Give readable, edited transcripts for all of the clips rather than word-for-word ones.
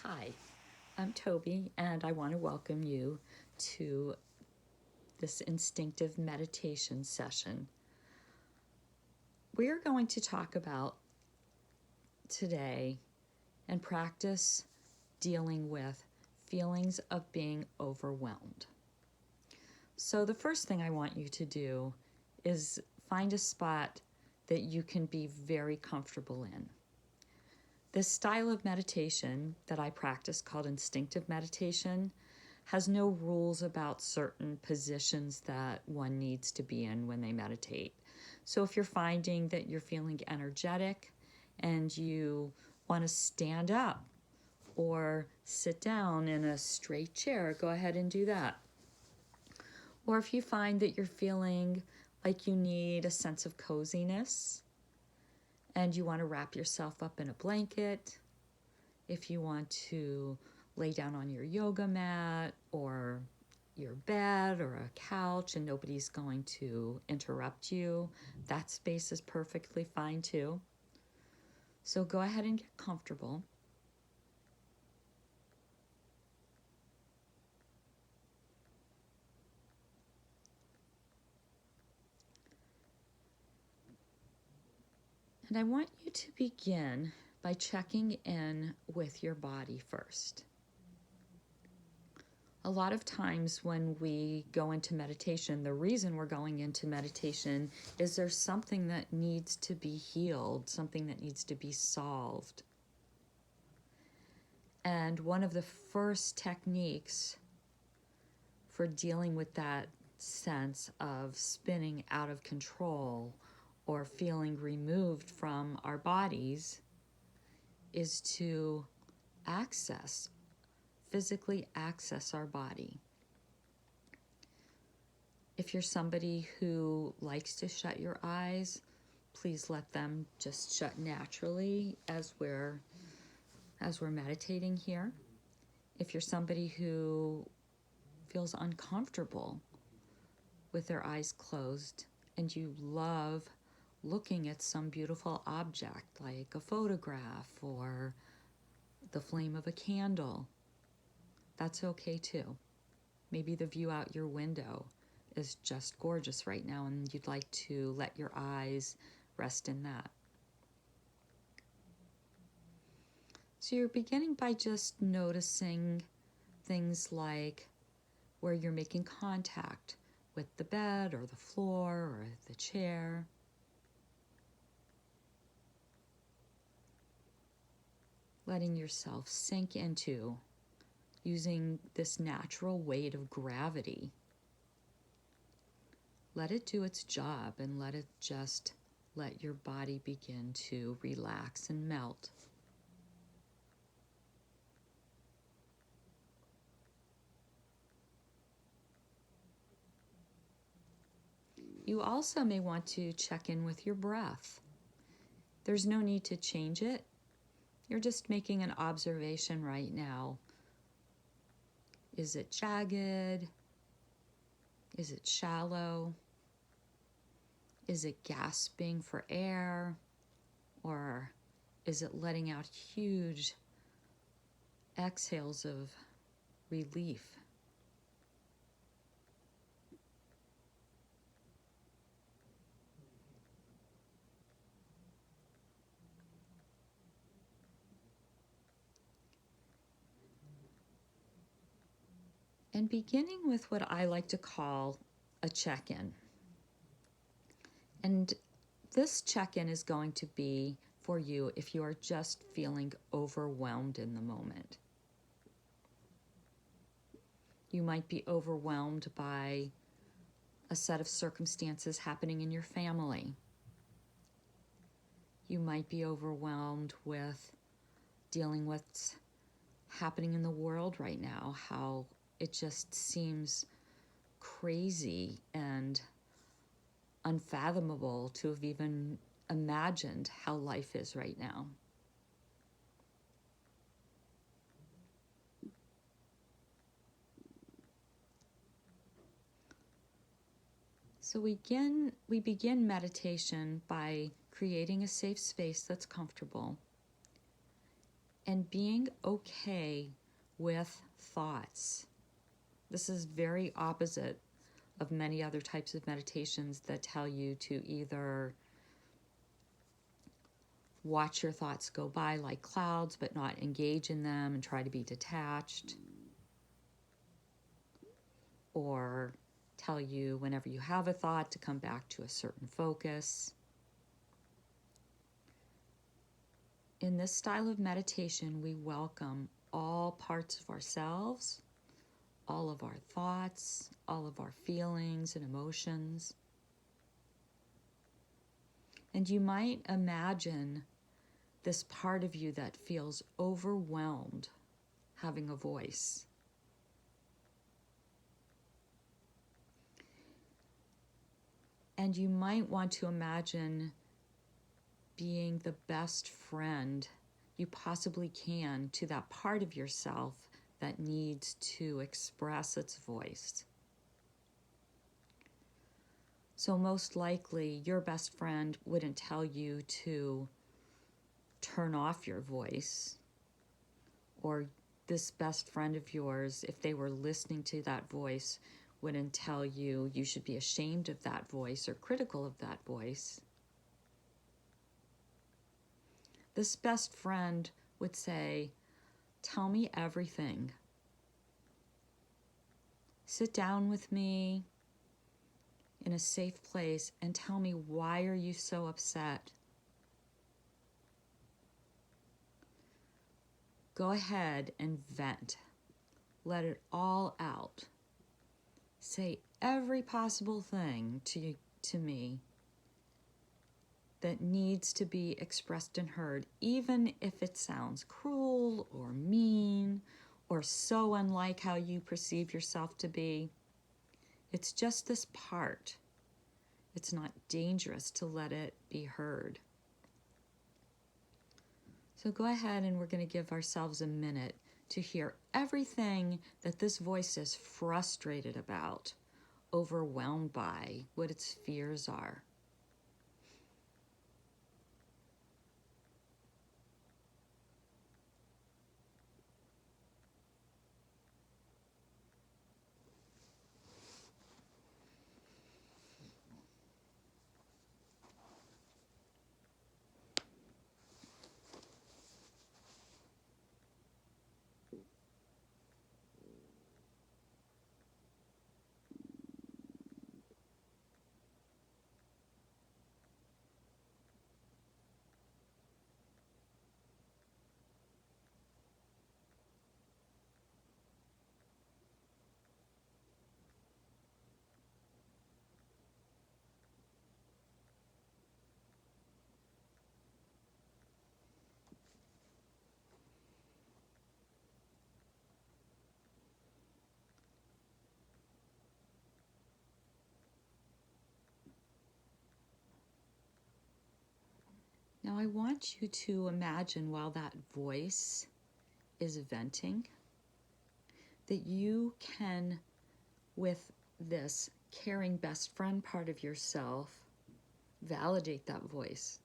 Hi, I'm Toby, and I want to welcome you to this instinctive meditation session. We are going to talk about today and practice dealing with feelings of being overwhelmed. So, the first thing I want you to do is find a spot that you can be very comfortable in. This style of meditation that I practice, called instinctive meditation, has no rules about certain positions that one needs to be in when they meditate. So if you're finding that you're feeling energetic and you want to stand up or sit down in a straight chair, go ahead and do that. Or if you find that you're feeling like you need a sense of coziness and you want to wrap yourself up in a blanket, if you want to lay down on your yoga mat or your bed or a couch and nobody's going to interrupt you, that space is perfectly fine too. So go ahead and get comfortable. And I want you to begin by checking in with your body first. A lot of times when we go into meditation, the reason we're going into meditation is there's something that needs to be healed, something that needs to be solved. And one of the first techniques for dealing with that sense of spinning out of control or feeling removed from our bodies is to physically access our body. If you're somebody who likes to shut your eyes, please let them just shut naturally as we're meditating here. If you're somebody who feels uncomfortable with their eyes closed and you love looking at some beautiful object like a photograph or the flame of a candle, that's okay too. Maybe the view out your window is just gorgeous right now and you'd like to let your eyes rest in that. So you're beginning by just noticing things like where you're making contact with the bed or the floor or the chair. Letting yourself sink into using this natural weight of gravity. Let it do its job and let your body begin to relax and melt. You also may want to check in with your breath. There's no need to change it. You're just making an observation right now. Is it jagged? Is it shallow? Is it gasping for air? Or is it letting out huge exhales of relief? And beginning with what I like to call a check-in. And this check-in is going to be for you if you are just feeling overwhelmed in the moment. You might be overwhelmed by a set of circumstances happening in your family. You might be overwhelmed with dealing with what's happening in the world right now, how it just seems crazy and unfathomable to have even imagined how life is right now. So we begin meditation by creating a safe space that's comfortable and being okay with thoughts. This is very opposite of many other types of meditations that tell you to either watch your thoughts go by like clouds but not engage in them and try to be detached, or tell you whenever you have a thought to come back to a certain focus. In this style of meditation, we welcome all parts of ourselves, all of our thoughts, all of our feelings and emotions. And you might imagine this part of you that feels overwhelmed having a voice. And you might want to imagine being the best friend you possibly can to that part of yourself that needs to express its voice. So most likely, your best friend wouldn't tell you to turn off your voice, or this best friend of yours, if they were listening to that voice, wouldn't tell you you should be ashamed of that voice or critical of that voice. This best friend would say, tell me everything. Sit down with me in a safe place and tell me, why are you so upset? Go ahead and vent. Let it all out. Say every possible thing to me that needs to be expressed and heard, even if it sounds cruel or mean or so unlike how you perceive yourself to be. It's just this part. It's not dangerous to let it be heard. So go ahead, and we're going to give ourselves a minute to hear everything that this voice is frustrated about, overwhelmed by, what its fears are. Now I want you to imagine, while that voice is venting, that you can, with this caring best friend part of yourself, validate that voice.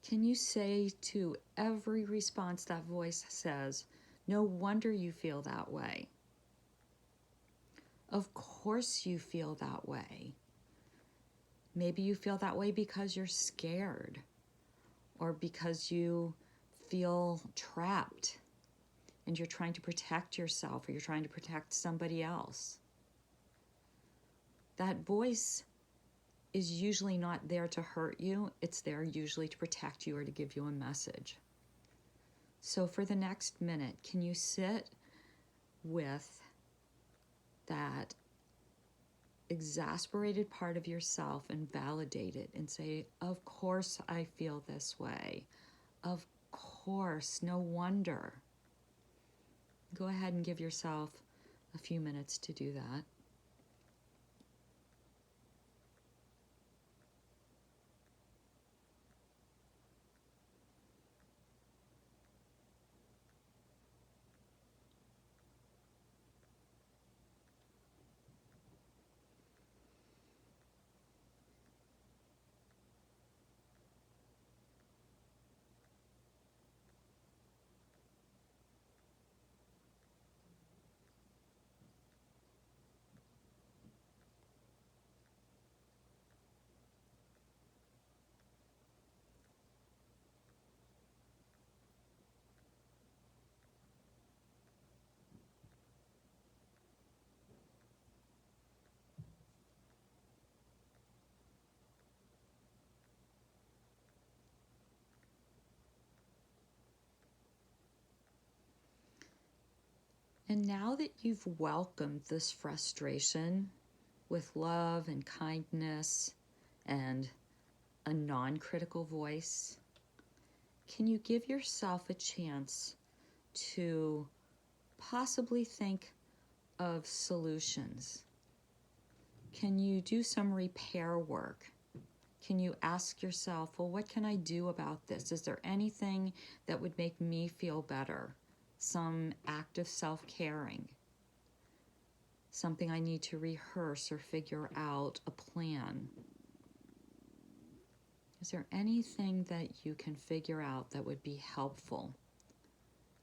Can you say to every response that voice says, no wonder you feel that way. Of course you feel that way. Maybe you feel that way because you're scared, or because you feel trapped and you're trying to protect yourself, or you're trying to protect somebody else. That voice is usually not there to hurt you. It's there usually to protect you or to give you a message. So for the next minute, can you sit with that exasperated part of yourself and validate it and say, of course I feel this way. Of course, no wonder. Go ahead and give yourself a few minutes to do that. And now that you've welcomed this frustration with love and kindness and a non-critical voice, can you give yourself a chance to possibly think of solutions? Can you do some repair work? Can you ask yourself, well, what can I do about this? Is there anything that would make me feel better? Some act of self-caring, something I need to rehearse or figure out a plan. Is there anything that you can figure out that would be helpful?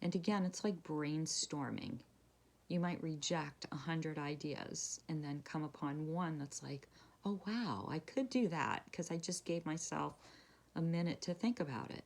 And again, it's like brainstorming. You might reject 100 ideas and then come upon one that's like, oh wow, I could do that because I just gave myself a minute to think about it.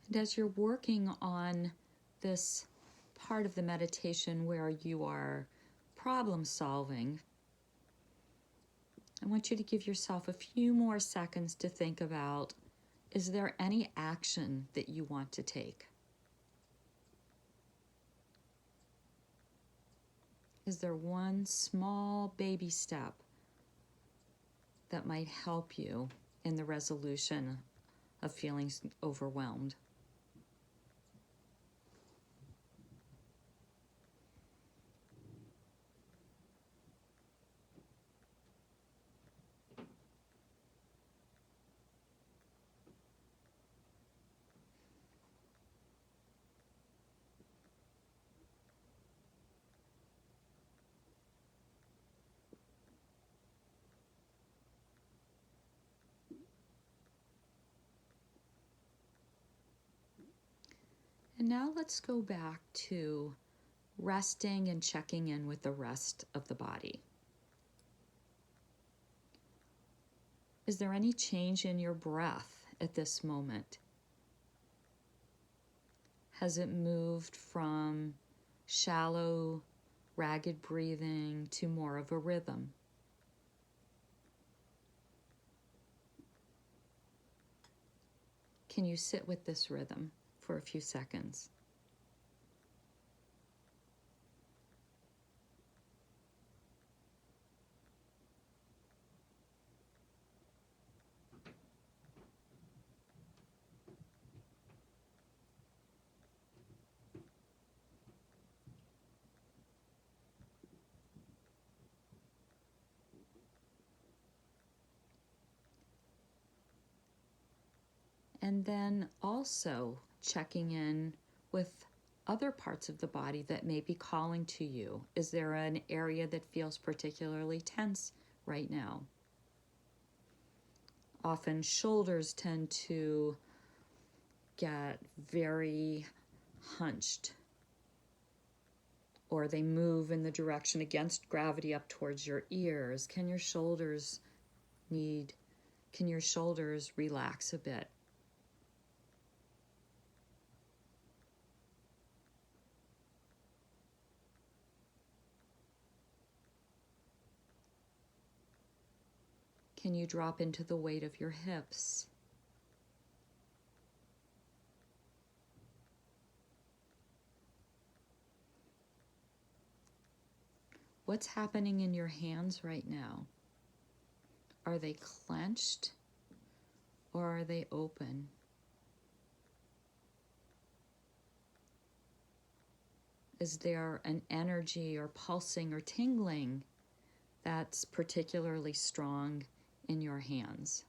And as you're working on this part of the meditation where you are problem solving, I want you to give yourself a few more seconds to think about, is there any action that you want to take? Is there one small baby step that might help you in the resolution of feeling overwhelmed? And now let's go back to resting and checking in with the rest of the body. Is there any change in your breath at this moment? Has it moved from shallow, ragged breathing to more of a rhythm? Can you sit with this rhythm for a few seconds? And then also checking in with other parts of the body that may be calling to you. Is there an area that feels particularly tense right now? Often shoulders tend to get very hunched, or they move in the direction against gravity up towards your ears. Can your shoulders relax a bit? Can you drop into the weight of your hips? What's happening in your hands right now? Are they clenched or are they open? Is there an energy or pulsing or tingling that's particularly strong in your hands?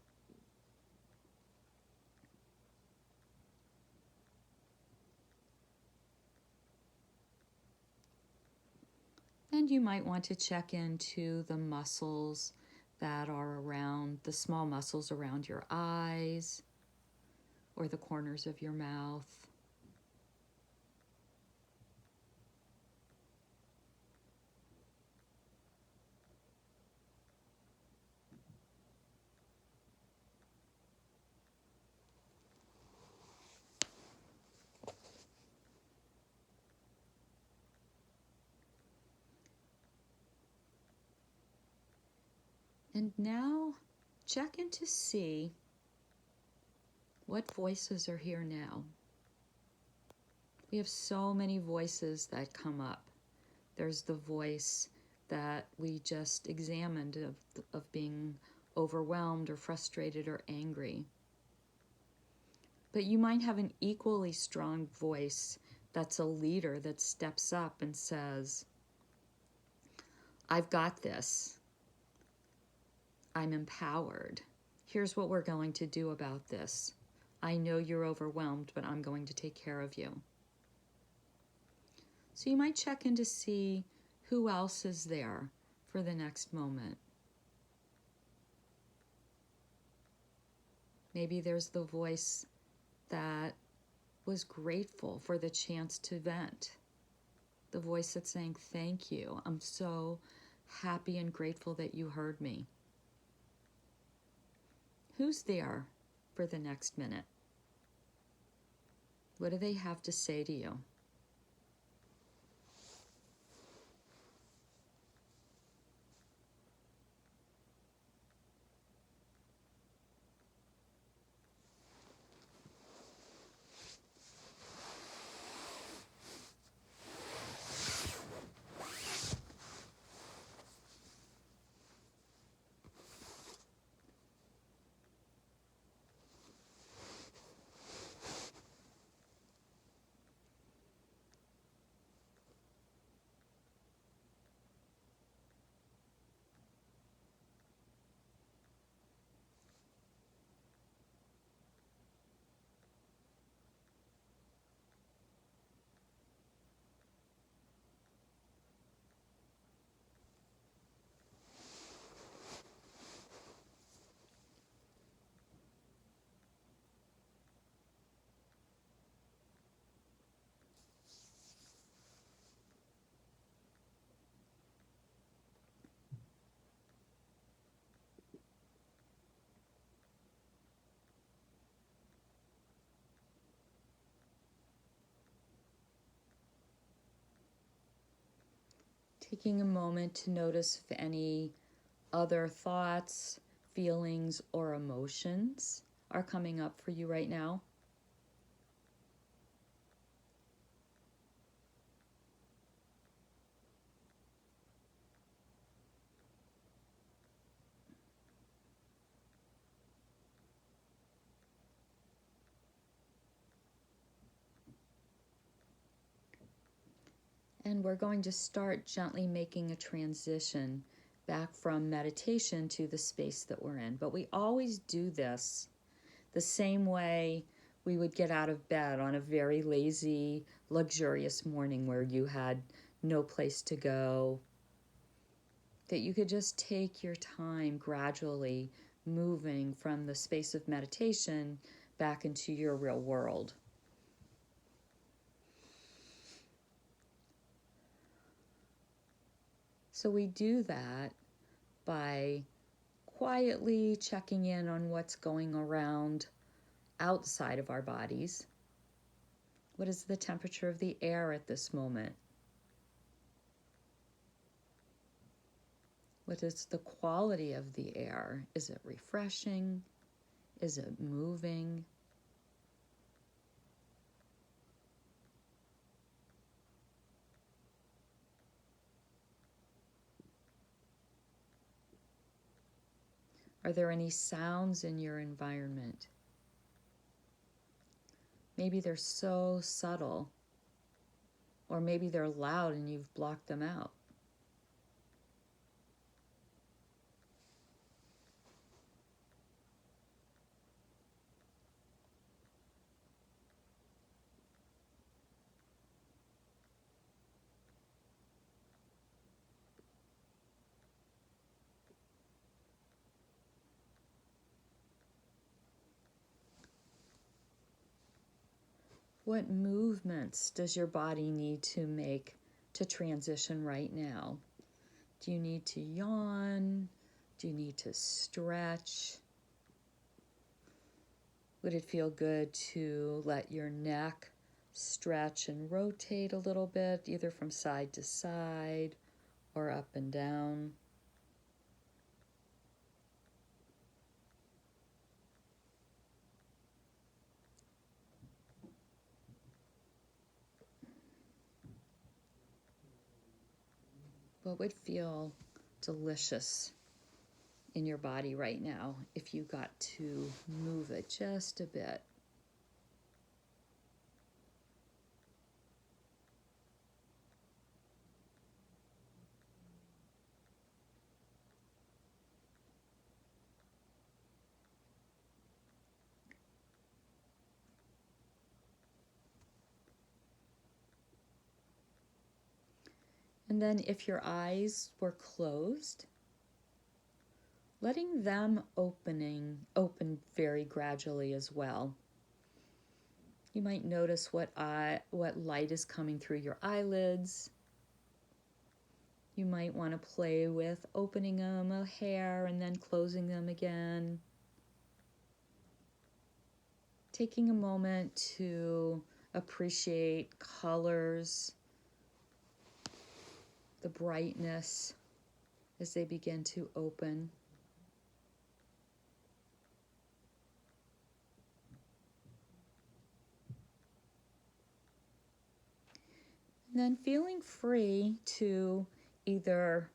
And you might want to check into the muscles that are around, the small muscles around your eyes or the corners of your mouth. And now check in to see what voices are here now. We have so many voices that come up. There's the voice that we just examined of being overwhelmed or frustrated or angry. But you might have an equally strong voice that's a leader that steps up and says, I've got this. I'm empowered. Here's what we're going to do about this. I know you're overwhelmed, but I'm going to take care of you. So you might check in to see who else is there for the next moment. Maybe there's the voice that was grateful for the chance to vent. The voice that's saying, thank you. I'm so happy and grateful that you heard me. Who's there for the next minute? What do they have to say to you? Taking a moment to notice if any other thoughts, feelings, or emotions are coming up for you right now. And we're going to start gently making a transition back from meditation to the space that we're in. But we always do this the same way we would get out of bed on a very lazy, luxurious morning where you had no place to go. That you could just take your time gradually moving from the space of meditation back into your real world. So we do that by quietly checking in on what's going around outside of our bodies. What is the temperature of the air at this moment? What is the quality of the air? Is it refreshing? Is it moving? Are there any sounds in your environment? Maybe they're so subtle, or maybe they're loud and you've blocked them out. What movements does your body need to make to transition right now? Do you need to yawn? Do you need to stretch? Would it feel good to let your neck stretch and rotate a little bit, either from side to side or up and down? What would feel delicious in your body right now if you got to move it just a bit? And then if your eyes were closed, letting them open very gradually as well. You might notice what light is coming through your eyelids. You might want to play with opening them a hair and then closing them again. Taking a moment to appreciate colors, the brightness as they begin to open. And then feeling free to either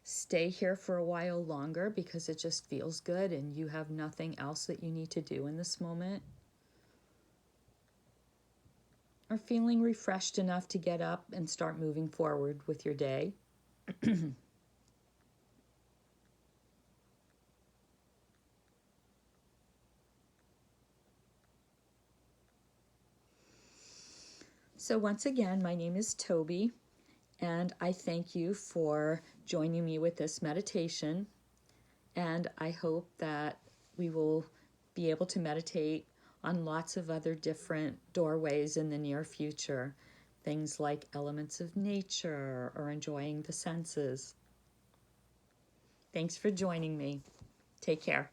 stay here for a while longer because it just feels good and you have nothing else that you need to do in this moment, or feeling refreshed enough to get up and start moving forward with your day. So once again, my name is Toby, and I thank you for joining me with this meditation. And I hope that we will be able to meditate on lots of other different doorways in the near future. Things like elements of nature or enjoying the senses. Thanks for joining me. Take care.